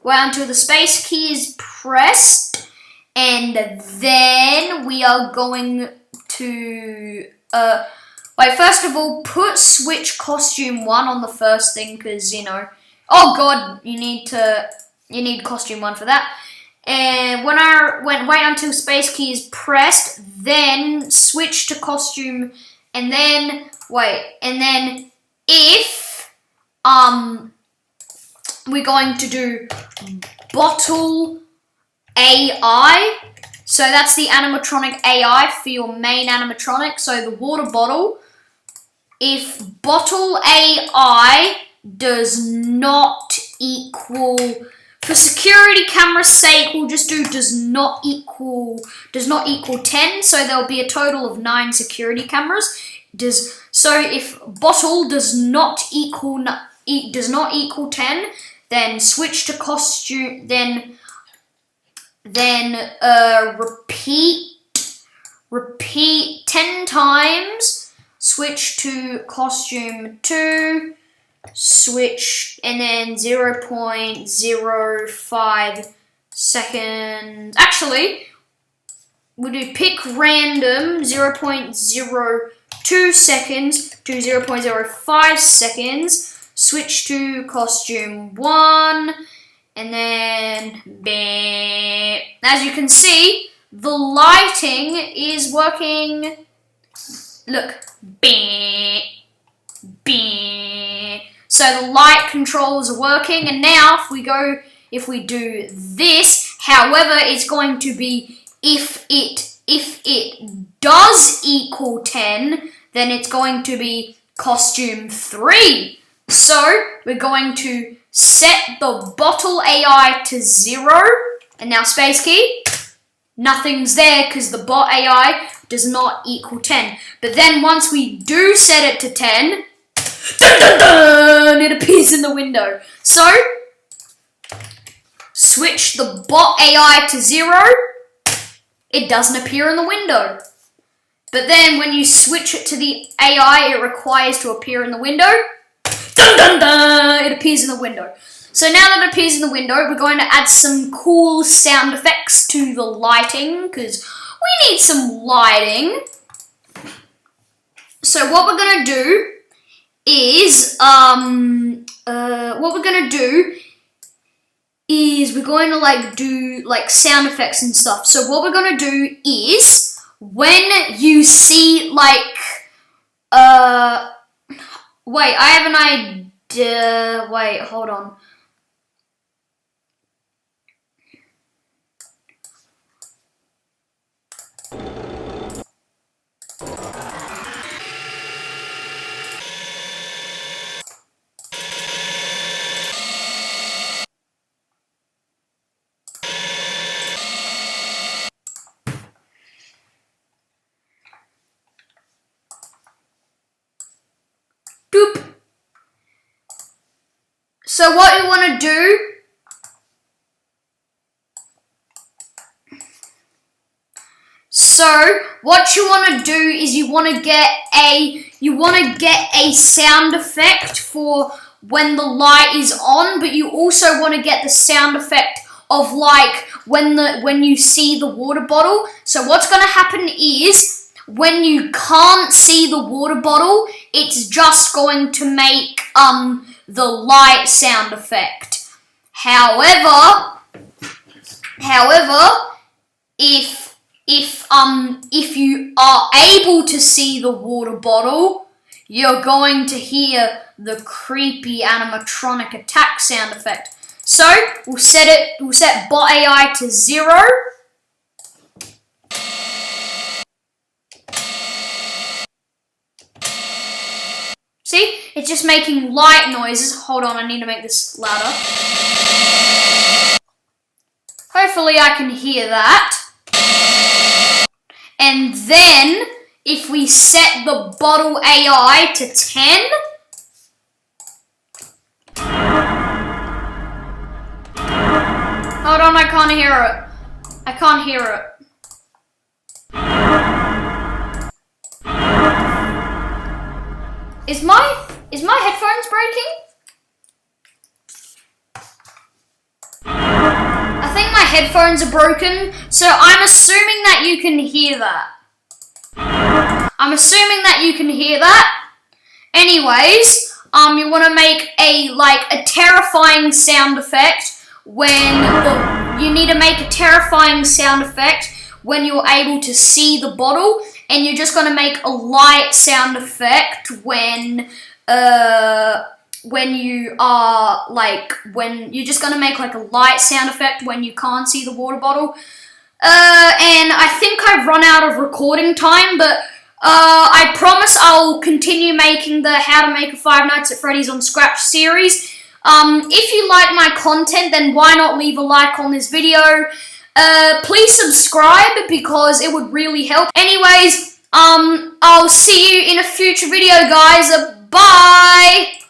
wait until the space key is pressed, and then we are going to wait. First of all, put switch costume 1 on the first thing, because you know. Oh God, you need costume 1 for that. And wait until space key is pressed, then switch to costume, and then if we're going to do bottle AI, so that's the animatronic AI for your main animatronic, so the water bottle. If bottle AI does not equal, for security camera's sake, we'll just do does not equal 10, so there'll be a total of 9 security cameras. So if bottle does not equal 10, then switch to costume. Then repeat 10 times. Switch to costume 2. Switch, and then 0.05 seconds. Actually, we'll do pick random 0.02 seconds to 0.05 seconds. Switch to costume 1, and then bam. As you can see, the lighting is working. Look, bam, bam. So the light controls are working, and now if we do this, however, it's going to be if it does equal 10, then it's going to be costume 3. So we're going to set the bottle AI to 0, and now space key. Nothing's there because the bot AI does not equal 10. But then once we do set it to 10, dun, dun, dun, it appears in the window. So, switch the bot AI to 0, it doesn't appear in the window. But then when you switch it to the AI it requires to appear in the window, dun, dun, dun, it appears in the window. So now that it appears in the window, we're going to add some cool sound effects to the lighting, because we need some lighting. So what we're going to do is, we're going to do sound effects and stuff. So what we're going to do is, when you see wait, I have an idea. Wait, hold on. Doop. So what you want to do is you want to get a sound effect for when the light is on, but you also want to get the sound effect of when you see the water bottle. So what's going to happen is, when you can't see the water bottle, it's just going to make the light sound effect. However, if you are able to see the water bottle, you're going to hear the creepy animatronic attack sound effect. So we'll set bot AI to 0. See? It's just making light noises. Hold on, I need to make this louder. Hopefully I can hear that. And then, if we set the bottle AI to 10, hold on, I can't hear it. I can't hear it. Is my headphones breaking? headphones are broken, so I'm assuming that you can hear that. Anyways, you want to make a terrifying sound effect you need to make a terrifying sound effect when you're able to see the bottle, and you're just going to make a light sound effect when you are when you're just going to make a light sound effect when you can't see the water bottle. And I think I've run out of recording time, but I promise I'll continue making the How to Make a Five Nights at Freddy's on Scratch series. If you like my content, then why not leave a like on this video? Please subscribe because it would really help. Anyways, I'll see you in a future video, guys. Bye!